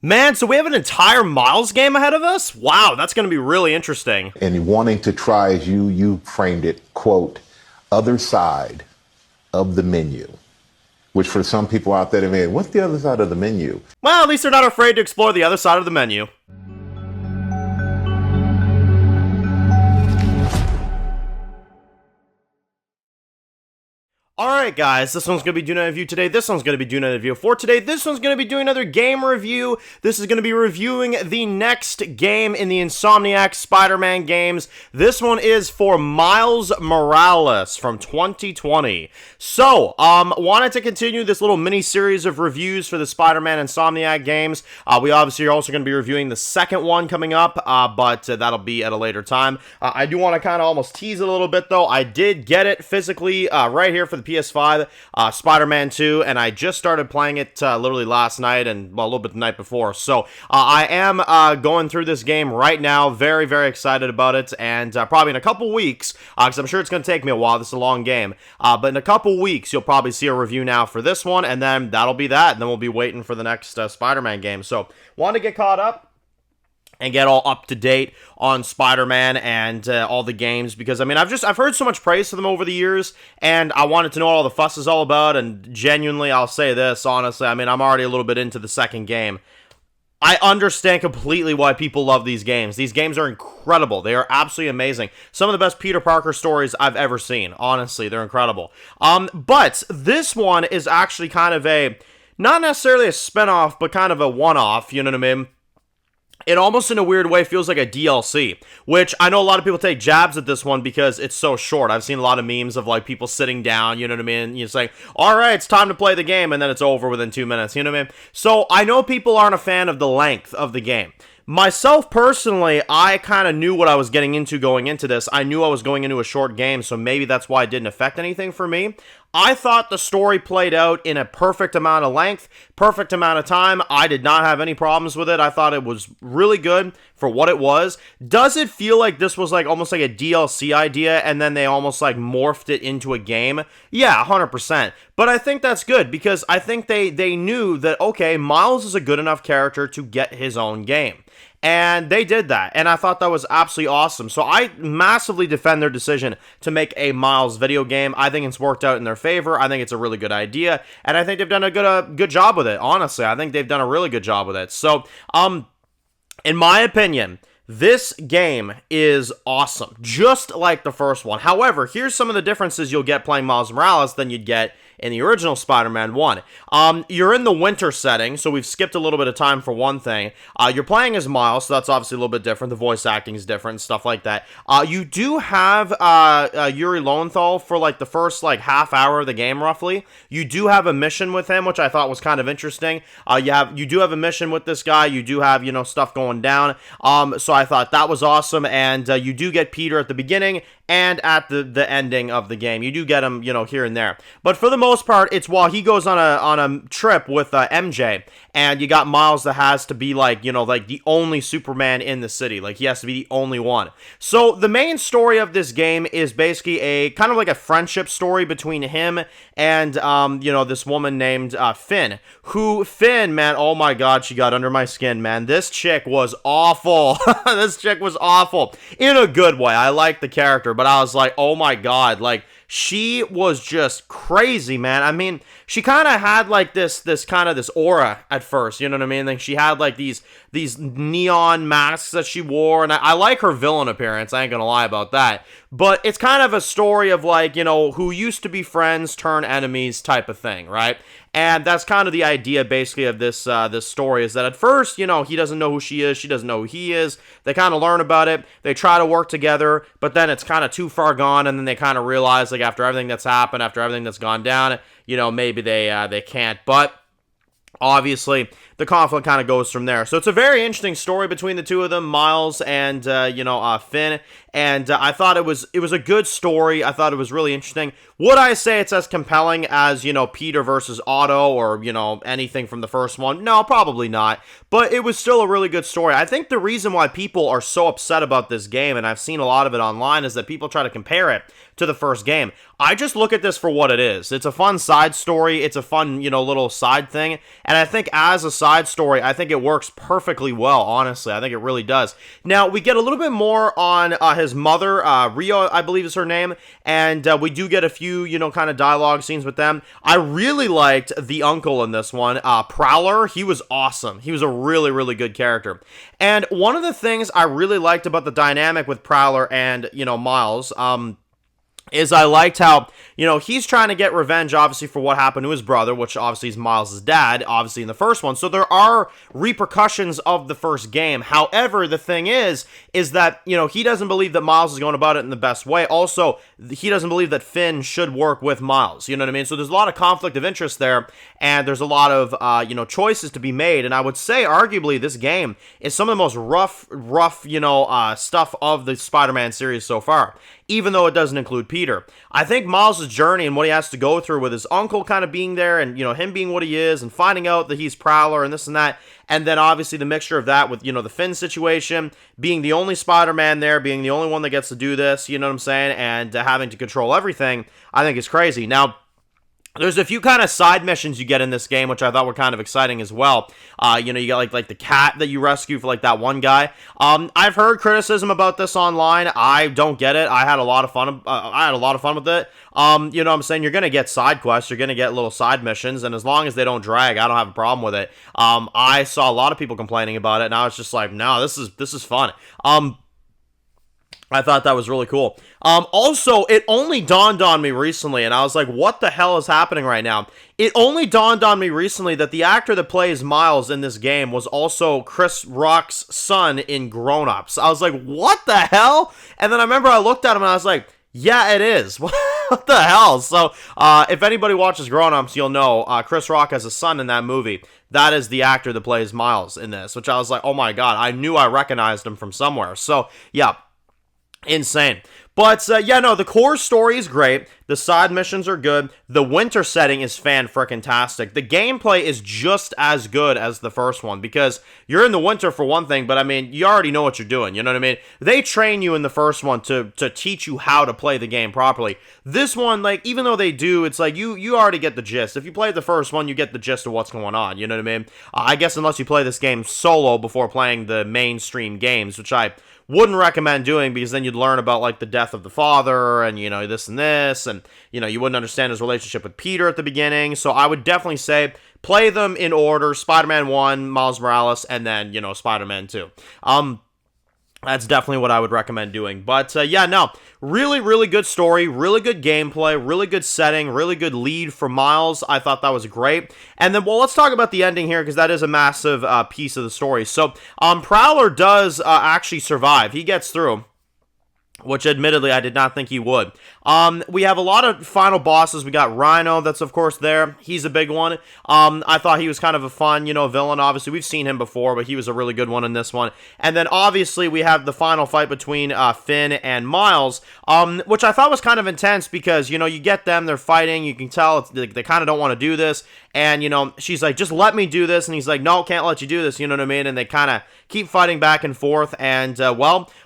Man, so we have an entire Miles game ahead of us? Wow, that's going to be really interesting. And wanting to try, as you framed it, quote, other side of the menu, which for some people out there, man, what's the other side of the menu? Well, at least they're not afraid to explore the other side of the menu. Alright guys, this one's going to be doing a review today, this one's going to be doing a review for today, this one's going to be doing another game review, this is going to be reviewing the next game in the Insomniac Spider-Man games. This one is for Miles Morales from 2020. So, wanted to continue this little mini-series of reviews for the Spider-Man Insomniac games. We obviously are also going to be reviewing the second one coming up, but that'll be at a later time. I do want to kind of almost tease it a little bit though. I did get it physically right here for the PS5, Spider-Man 2, and I just started playing it literally last night and well, a little bit the night before. So I am going through this game right now, very, very excited about it, and probably in a couple weeks, because I'm sure it's going to take me a while, this is a long game, but in a couple weeks, you'll probably see a review now for this one, and then that'll be that, and then we'll be waiting for the next Spider-Man game. So, wanted to get caught up and get all up to date on Spider-Man and all the games, because I mean I've heard so much praise for them over the years, and I wanted to know what all the fuss is all about. And genuinely, I'll say this honestly, I mean I'm already a little bit into the second game. I understand completely why people love these games. These games are incredible. They are absolutely amazing. Some of the best Peter Parker stories I've ever seen. Honestly, they're incredible. But this one is actually kind of a, not necessarily a spinoff, but kind of a one-off, you know what I mean? It almost in a weird way feels like a DLC, which I know a lot of people take jabs at this one because it's so short. I've seen a lot of memes of like people sitting down, you know what I mean? You're saying, all right, it's time to play the game, and then it's over within 2 minutes, you know what I mean? So I know people aren't a fan of the length of the game. Myself, personally, I kind of knew what I was getting into going into this. I knew I was going into a short game, so maybe that's why it didn't affect anything for me. I thought the story played out in a perfect amount of length, perfect amount of time. I did not have any problems with it. I thought it was really good for what it was. Does it feel like this was like almost like a DLC idea and then they almost like morphed it into a game? Yeah, 100%. But I think that's good because I think they knew that, okay, Miles is a good enough character to get his own game. And they did that, and I thought that was absolutely awesome. So I massively defend their decision to make a Miles video game. I think it's worked out in their favor. I think it's a really good idea, and I think they've done a good job with it. Honestly, I think they've done a really good job with it. So, in my opinion, this game is awesome, just like the first one. However, here's some of the differences you'll get playing Miles Morales than you'd get in the original Spider-Man 1. You're in the winter setting, so we've skipped a little bit of time for one thing. You're playing as Miles, so that's obviously a little bit different. The voice acting is different, stuff like that. You do have Yuri Lowenthal for like the first like half hour of the game, roughly. You do have a mission with him, which I thought was kind of interesting. You do have a mission with this guy. You do have, stuff going down. So I thought that was awesome, and you do get Peter at the beginning and at the ending of the game. You do get him, here and there. But for the most part, it's while he goes on a trip with MJ, and you got Miles that has to be like, like the only Superman in the city. Like, he has to be the only one. So the main story of this game is basically a kind of like a friendship story between him and, this woman named Finn. Finn, man, oh my god, she got under my skin, man. This chick was awful. This chick was awful. In a good way. I like the character, but I was like, oh my god, like, she was just crazy, man. I mean, she kind of had like this aura at first, you know what I mean? Like, she had like these neon masks that she wore, and I like her villain appearance, I ain't gonna lie about that. But it's kind of a story of like, who used to be friends turn enemies type of thing, right? And that's kind of the idea, basically, of this story, is that at first, he doesn't know who she is, she doesn't know who he is. They kind of learn about it, they try to work together, but then it's kind of too far gone, and then they kind of realize, like, after everything that's happened, after everything that's gone down, maybe they can't. But obviously, the conflict kind of goes from there. So it's a very interesting story between the two of them, Miles and Finn. And I thought it was a good story. I thought it was really interesting. Would I say it's as compelling as, Peter versus Otto or, anything from the first one? No, probably not. But it was still a really good story. I think the reason why people are so upset about this game, and I've seen a lot of it online, is that people try to compare it to the first game. I just look at this for what it is. It's a fun side story. It's a fun, little side thing. And I think as a side story, I think it works perfectly well, honestly. I think it really does. Now, we get a little bit more on his mother, Rio, I believe is her name. And we do get a few, kind of dialogue scenes with them. I really liked the uncle in this one, Prowler. He was awesome. He was a really, really good character. And one of the things I really liked about the dynamic with Prowler and, Miles, is I liked how, he's trying to get revenge, obviously, for what happened to his brother, which obviously is Miles' dad, obviously, in the first one. So there are repercussions of the first game. However, the thing is that, he doesn't believe that Miles is going about it in the best way. Also, he doesn't believe that Finn should work with Miles. You know what I mean? So there's a lot of conflict of interest there, and there's a lot of, choices to be made. And I would say, arguably, this game is some of the most rough, stuff of the Spider-Man series so far, even though it doesn't include Peter. I think Miles' journey and what he has to go through with his uncle kind of being there and, him being what he is and finding out that he's Prowler and this and that, and then obviously the mixture of that with, the Finn situation, being the only Spider-Man there, being the only one that gets to do this, you know what I'm saying, and having to control everything, I think is crazy. Now, there's a few kind of side missions you get in this game, which I thought were kind of exciting as well. You got like the cat that you rescue for like that one guy. I've heard criticism about this online. I don't get it. I had a lot of fun. With it. You know what I'm saying? You're gonna get side quests. You're gonna get little side missions, and as long as they don't drag, I don't have a problem with it. I saw a lot of people complaining about it, and I was just like, no, this is fun. I thought that was really cool. Also, it only dawned on me recently, and I was like, what the hell is happening right now? It only dawned on me recently that the actor that plays Miles in this game was also Chris Rock's son in Grown Ups. I was like, what the hell? And then I remember I looked at him and I was like, yeah, it is. What the hell? So, if anybody watches Grown Ups, you'll know Chris Rock has a son in that movie. That is the actor that plays Miles in this, which I was like, oh my god, I knew I recognized him from somewhere. So, yeah. Insane. But, the core story is great. The side missions are good. The winter setting is fan-frickin-tastic. The gameplay is just as good as the first one, because you're in the winter for one thing, but, you already know what you're doing, you know what I mean? They train you in the first one to teach you how to play the game properly. This one, even though they do, it's like, you already get the gist. If you play the first one, you get the gist of what's going on, you know what I mean? I guess unless you play this game solo before playing the mainstream games, which I wouldn't recommend doing, because then you'd learn about the death of the father and this and this, and you wouldn't understand his relationship with Peter at the beginning. So I would definitely say play them in order: Spider-Man 1, Miles Morales, and then Spider-Man 2. That's definitely what I would recommend doing. But, really, really good story, really good gameplay, really good setting, really good lead for Miles. I thought that was great. And then, let's talk about the ending here, because that is a massive piece of the story. So, Prowler does actually survive. He gets through, which admittedly I did not think he would. We have a lot of final bosses. We got Rhino, that's of course there. He's a big one. I thought he was kind of a fun, villain. Obviously, we've seen him before, but he was a really good one in this one. And then obviously we have the final fight between Finn and Miles, which I thought was kind of intense, because, you get them, they're fighting, you can tell they kind of don't want to do this. And, she's like, just let me do this. And he's like, no, can't let you do this, you know what I mean? And they kind of keep fighting back and forth. And,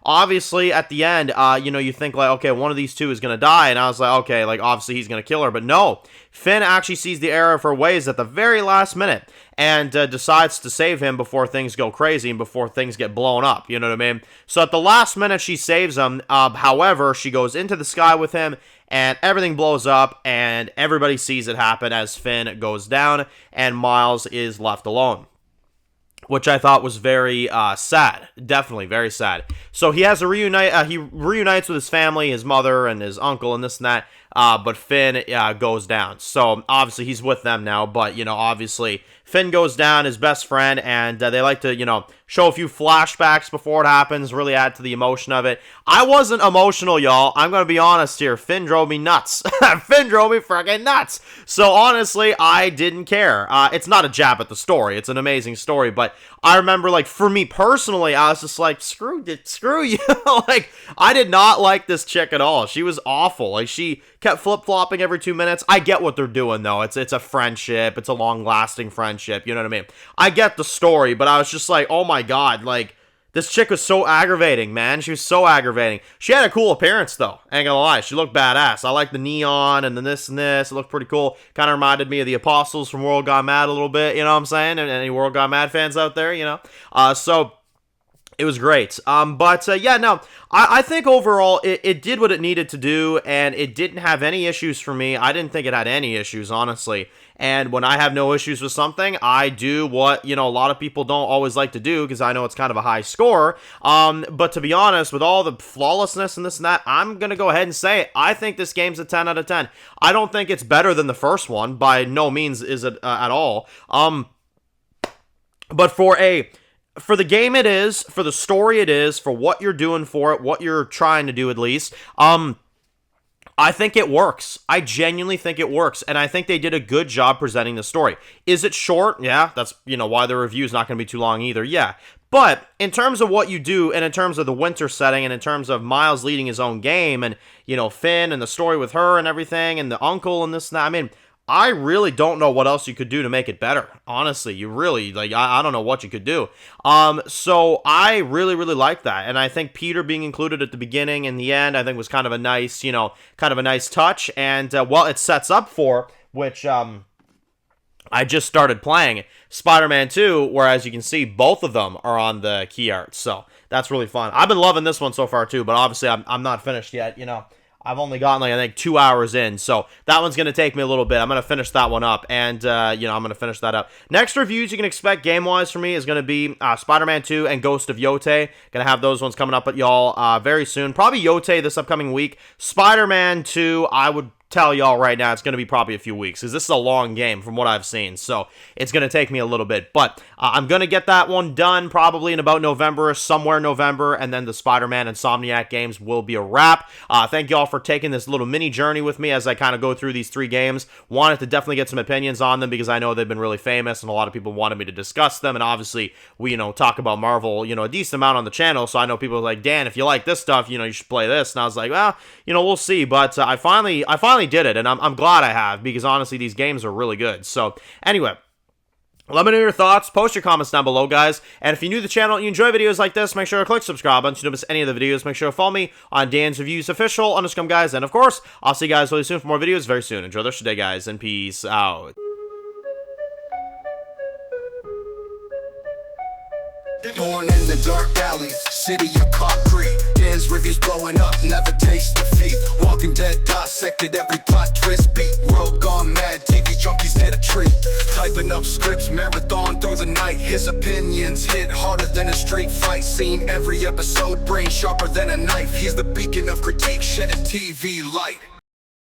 obviously at the end, you think okay, one of these two is going to die. And I was like, okay, obviously he's going to kill her. But no, Finn actually sees the error of her ways at the very last minute and decides to save him before things go crazy and before things get blown up. You know what I mean? So at the last minute, she saves him. However, she goes into the sky with him, and everything blows up, and everybody sees it happen as Finn goes down, and Miles is left alone, which I thought was very sad. Definitely very sad. So he has to reunite. He reunites with his family, his mother and his uncle, and this and that. But Finn goes down. So obviously he's with them now. But obviously Finn goes down, his best friend, and they like to show a few flashbacks before it happens, really add to the emotion of it. I wasn't emotional, y'all. I'm gonna be honest here. Finn drove me nuts. Finn drove me freaking nuts. So honestly, I didn't care. It's not a jab at the story. It's an amazing story, but I remember, for me personally, I was just like, screw you. I did not like this chick at all. She was awful. She kept flip-flopping every 2 minutes. I get what they're doing, though. It's a friendship. It's a long-lasting friendship. You know what I mean? I get the story, but I was just like, oh my god, This chick was so aggravating, man. She was so aggravating. She had a cool appearance, though. Ain't gonna lie. She looked badass. I like the neon and the this and this. It looked pretty cool. Kind of reminded me of the Apostles from World Gone Mad a little bit, you know what I'm saying? And any World Gone Mad fans out there, you know? So it was great. Yeah, no, I think overall it did what it needed to do, and it didn't have any issues for me. I didn't think it had any issues, honestly. And when I have no issues with something, I do what, a lot of people don't always like to do, because I know it's kind of a high score. But to be honest, with all the flawlessness and this and that, I'm going to go ahead and say it. I think this game's a 10 out of 10. I don't think it's better than the first one. By no means is it at all. But for the game it is, for the story it is, for what you're doing for it, what you're trying to do at least, I think it works. I genuinely think it works, and I think they did a good job presenting the story. Is it short? Yeah, that's, why the review's not going to be too long either. Yeah. But in terms of what you do, and in terms of the winter setting, and in terms of Miles leading his own game, and, Finn, and the story with her, and everything, and the uncle, and this and that, I mean, I really don't know what else you could do to make it better. Honestly, you really, I don't know what you could do. So I really, really like that. And I think Peter being included at the beginning and the end, I think was kind of a nice, touch. And, it sets up for, which, I just started playing Spider-Man 2, where, as you can see, both of them are on the key art. So that's really fun. I've been loving this one so far, too, but obviously I'm not finished yet, I've only gotten, I think, 2 hours in, so that one's going to take me a little bit. I'm going to finish that one up, and, I'm going to finish that up. Next reviews you can expect game-wise from me is going to be Spider-Man 2 and Ghost of Yote. Going to have those ones coming up at y'all very soon. Probably Yote this upcoming week. Spider-Man 2, I would tell y'all right now it's going to be probably a few weeks, because this is a long game from what I've seen, so it's going to take me a little bit, but I'm going to get that one done probably in about November, somewhere in November, and then the Spider-Man Insomniac games will be a wrap. Thank y'all for taking this little mini journey with me as I kind of go through these 3 games. Wanted to definitely get some opinions on them, because I know they've been really famous, and a lot of people wanted me to discuss them, and obviously, we, talk about Marvel, a decent amount on the channel, so I know people are like, Dan, if you like this stuff, you should play this, and I was like, well, we'll see, but I finally did it, and I'm glad I have, because honestly these games are really good. So anyway, let me know your thoughts, post your comments down below, guys, and if you're new to the channel and you enjoy videos like this, make sure to click subscribe button so you don't miss any of the videos. Make sure to follow me on Dan's Reviews Official on Scum, guys, and of course I'll see you guys really soon for more videos very soon. Enjoy the rest of the day, guys, and peace out. Born in the dark alleys, city of concrete. Dan's reviews blowing up, never taste defeat. Walking Dead dissected every plot twist beat. World gone mad, TV junkies hit a treat. Typing up scripts, marathon through the night. His opinions hit harder than a street fight scene. Every episode, brain sharper than a knife. He's the beacon of critique, shedding TV light.